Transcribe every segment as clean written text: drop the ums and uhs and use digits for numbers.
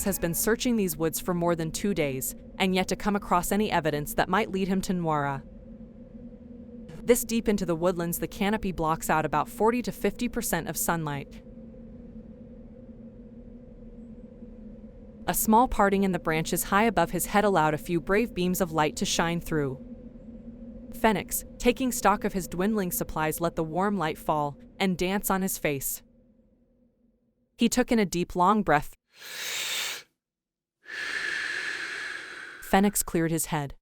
Fenix has been searching these woods for more than 2 days, and yet to come across any evidence that might lead him to Noira. This deep into the woodlands, the canopy blocks out about 40 to 50% of sunlight. A small parting in the branches high above his head allowed a few brave beams of light to shine through. Fenix, taking stock of his dwindling supplies, let the warm light fall and dance on his face. He took in a deep, long breath. Fenix cleared his head.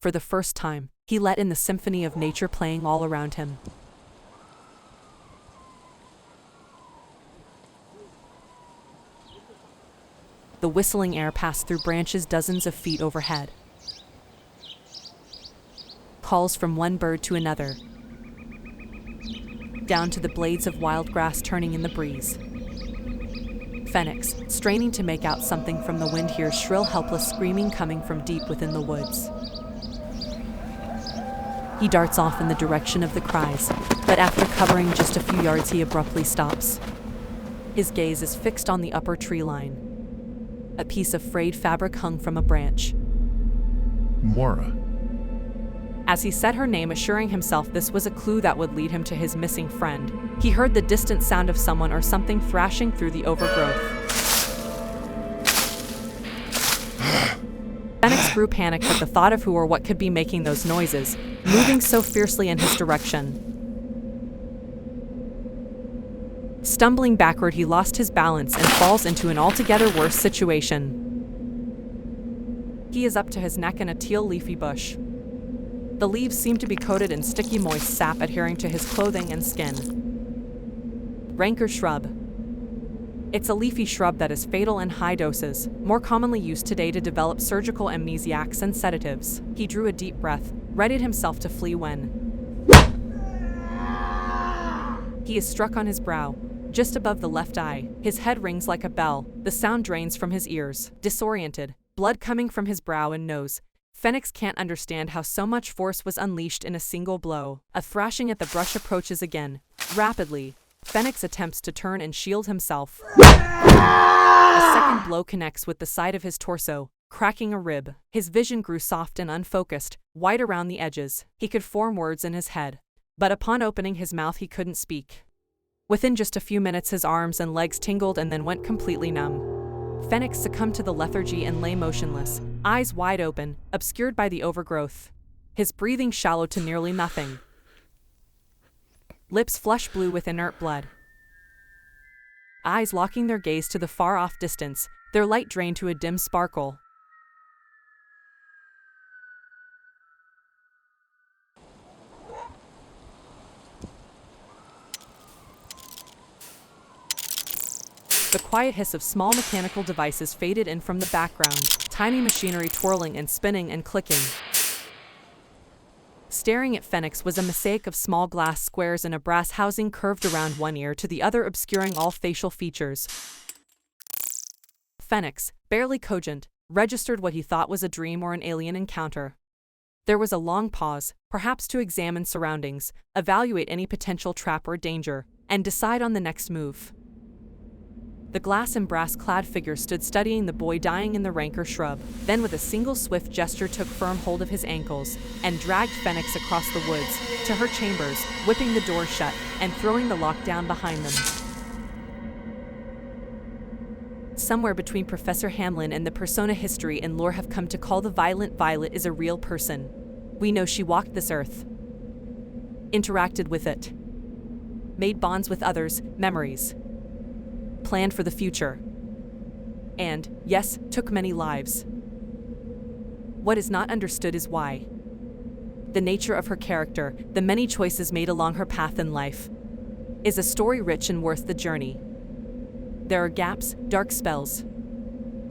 For the first time, he let in the symphony of nature playing all around him. The whistling air passed through branches dozens of feet overhead. Calls from one bird to another, down to the blades of wild grass turning in the breeze. Fenix, straining to make out something from the wind, hears shrill, helpless screaming coming from deep within the woods. He darts off in the direction of the cries, but after covering just a few yards, he abruptly stops. His gaze is fixed on the upper tree line. A piece of frayed fabric hung from a branch. Noira. As he said her name, assuring himself this was a clue that would lead him to his missing friend, he heard the distant sound of someone or something thrashing through the overgrowth. Fenix grew panicked at the thought of who or what could be making those noises, moving so fiercely in his direction. Stumbling backward, he lost his balance and falls into an altogether worse situation. He is up to his neck in a teal leafy bush. The leaves seem to be coated in sticky, moist sap adhering to his clothing and skin. Rancor shrub. It's a leafy shrub that is fatal in high doses, more commonly used today to develop surgical amnesiacs and sedatives. He drew a deep breath, readied himself to flee when he is struck on his brow, just above the left eye. His head rings like a bell, the sound drains from his ears. Disoriented, blood coming from his brow and nose, Fenix can't understand how so much force was unleashed in a single blow. A thrashing at the brush approaches again. Rapidly, Fenix attempts to turn and shield himself. A second blow connects with the side of his torso, cracking a rib. His vision grew soft and unfocused, white around the edges. He could form words in his head, but upon opening his mouth he couldn't speak. Within just a few minutes his arms and legs tingled and then went completely numb. Fenix succumbed to the lethargy and lay motionless, eyes wide open, obscured by the overgrowth. His breathing shallow to nearly nothing. Lips flush blue with inert blood. Eyes locking their gaze to the far-off distance, their light drained to a dim sparkle. The quiet hiss of small mechanical devices faded in from the background, tiny machinery twirling and spinning and clicking. Staring at Fenix was a mosaic of small glass squares and a brass housing curved around one ear to the other, obscuring all facial features. Fenix, barely cogent, registered what he thought was a dream or an alien encounter. There was a long pause, perhaps to examine surroundings, evaluate any potential trap or danger, and decide on the next move. The glass and brass-clad figure stood studying the boy dying in the rancor shrub, then with a single swift gesture took firm hold of his ankles and dragged Fenix across the woods, to her chambers, whipping the door shut and throwing the lock down behind them. Somewhere between Professor Hamlin and the persona history and lore have come to call the Violent Violet is a real person. We know she walked this earth, interacted with it, made bonds with others, memories, planned for the future, and, yes, took many lives. What is not understood is why. The nature of her character, the many choices made along her path in life, is a story rich and worth the journey. There are gaps, dark spells,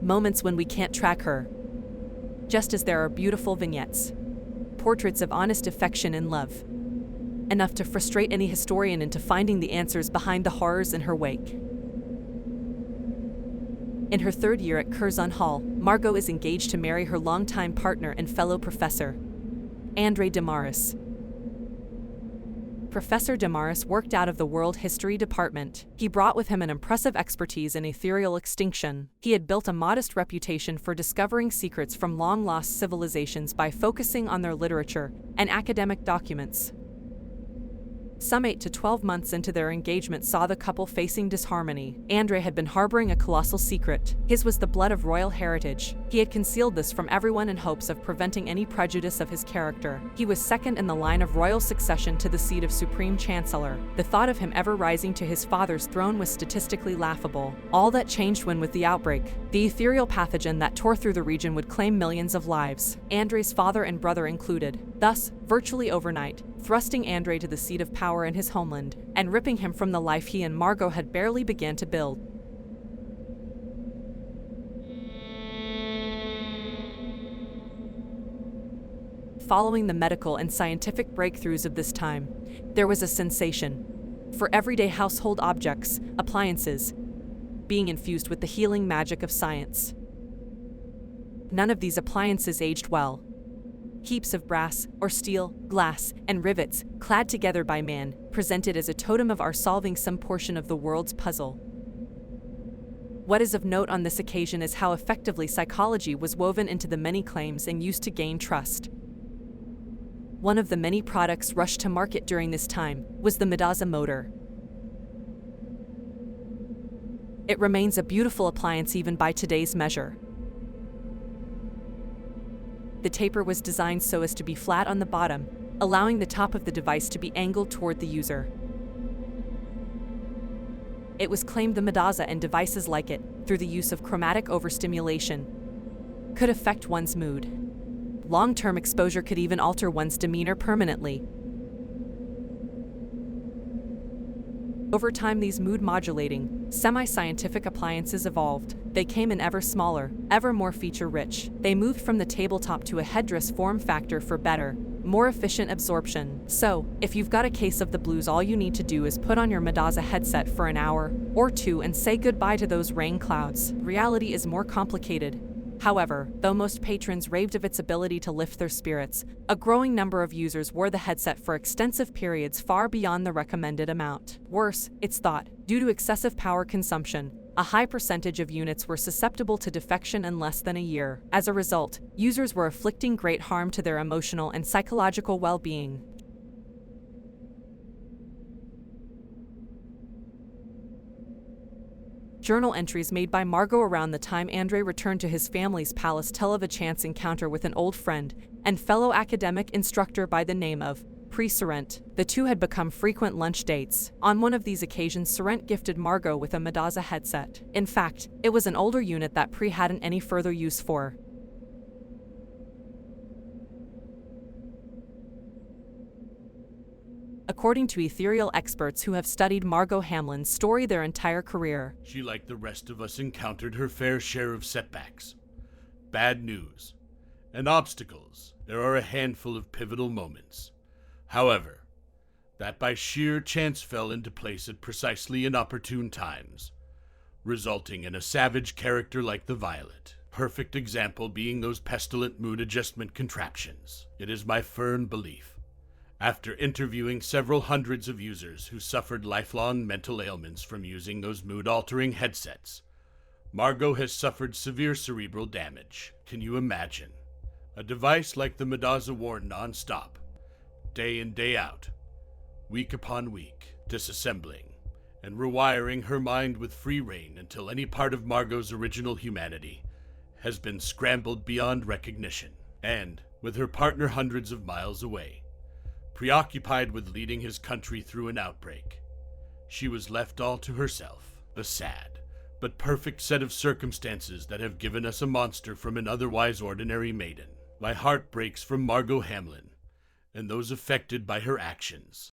moments when we can't track her, just as there are beautiful vignettes, portraits of honest affection and love, enough to frustrate any historian into finding the answers behind the horrors in her wake. In her third year at Curzon Hall, Margot is engaged to marry her longtime partner and fellow professor, Andre Damaris. Professor Damaris worked out of the World History Department. He brought with him an impressive expertise in ethereal extinction. He had built a modest reputation for discovering secrets from long-lost civilizations by focusing on their literature and academic documents. Some 8 to 12 months into their engagement saw the couple facing disharmony. Andre had been harboring a colossal secret. His was the blood of royal heritage. He had concealed this from everyone in hopes of preventing any prejudice of his character. He was second in the line of royal succession to the seat of Supreme Chancellor. The thought of him ever rising to his father's throne was statistically laughable. All that changed when, with the outbreak, the ethereal pathogen that tore through the region would claim millions of lives, Andre's father and brother included. Thus, virtually overnight, thrusting Andre to the seat of power in his homeland, and ripping him from the life he and Margot had barely began to build. Following the medical and scientific breakthroughs of this time, there was a sensation for everyday household objects, appliances, being infused with the healing magic of science. None of these appliances aged well. Heaps of brass or steel, glass, and rivets, clad together by man, presented as a totem of our solving some portion of the world's puzzle. What is of note on this occasion is how effectively psychology was woven into the many claims and used to gain trust. One of the many products rushed to market during this time was the Medaza motor. It remains a beautiful appliance even by today's measure. The taper was designed so as to be flat on the bottom, allowing the top of the device to be angled toward the user. It was claimed the Medaza and devices like it, through the use of chromatic overstimulation, could affect one's mood. Long-term exposure could even alter one's demeanor permanently. Over time, these mood-modulating, semi-scientific appliances evolved. They came in ever smaller, ever more feature-rich. They moved from the tabletop to a headdress form factor for better, more efficient absorption. So, if you've got a case of the blues, all you need to do is put on your Medaza headset for an hour or two and say goodbye to those rain clouds. Reality is more complicated. However, though most patrons raved of its ability to lift their spirits, a growing number of users wore the headset for extensive periods far beyond the recommended amount. Worse, it's thought, due to excessive power consumption, a high percentage of units were susceptible to defection in less than a year. As a result, users were inflicting great harm to their emotional and psychological well-being. Journal entries made by Margot around the time Andre returned to his family's palace tell of a chance encounter with an old friend and fellow academic instructor by the name of Sorrent. The two had become frequent lunch dates. On one of these occasions, Sorrent gifted Margot with a Medaza headset. In fact, it was an older unit that hadn't any further use for. According to ethereal experts who have studied Margot Hamlin's story their entire career, she, like the rest of us, encountered her fair share of setbacks, bad news, and obstacles. There are a handful of pivotal moments, however, that by sheer chance fell into place at precisely inopportune times, resulting in a savage character like the Violet. Perfect example being those pestilent mood adjustment contraptions. It is my firm belief, after interviewing several hundreds of users who suffered lifelong mental ailments from using those mood-altering headsets, Margot has suffered severe cerebral damage. Can you imagine? A device like the Medaza worn non-stop, day in, day out, week upon week, disassembling and rewiring her mind with free rein until any part of Margot's original humanity has been scrambled beyond recognition. And, with her partner hundreds of miles away, preoccupied with leading his country through an outbreak, she was left all to herself. A sad, but perfect set of circumstances that have given us a monster from an otherwise ordinary maiden. My heart breaks for Margot Hamlin and those affected by her actions.